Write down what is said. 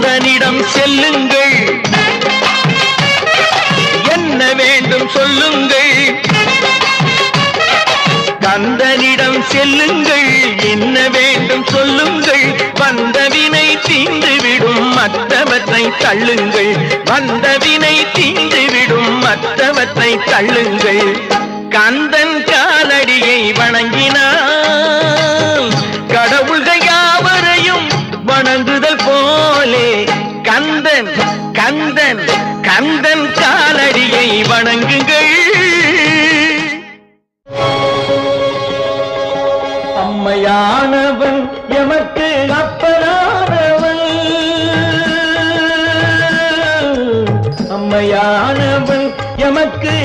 கந்தனிடம் செல்லுங்கள், என்ன வேண்டும் சொல்லுங்கள். கந்தனிடம் செல்லுங்கள், என்ன வேண்டும் சொல்லுங்கள். வந்தவினை தீந்துவிடும் மற்றவற்றை தள்ளுங்கள், வந்தவினை தீந்துவிடும் மற்றவற்றை தள்ளுங்கள். கந்தன் காலடியை வணங்கினால் கடவுள்கள் யாவரையும் வணங்குதல் போலே கந்தன் கந்தன் கந்தன் காலடியை வணங்குங்கள். அம்மையானவன் எமக்கு அப்பனானவன், அம்மையானவன் எமக்கு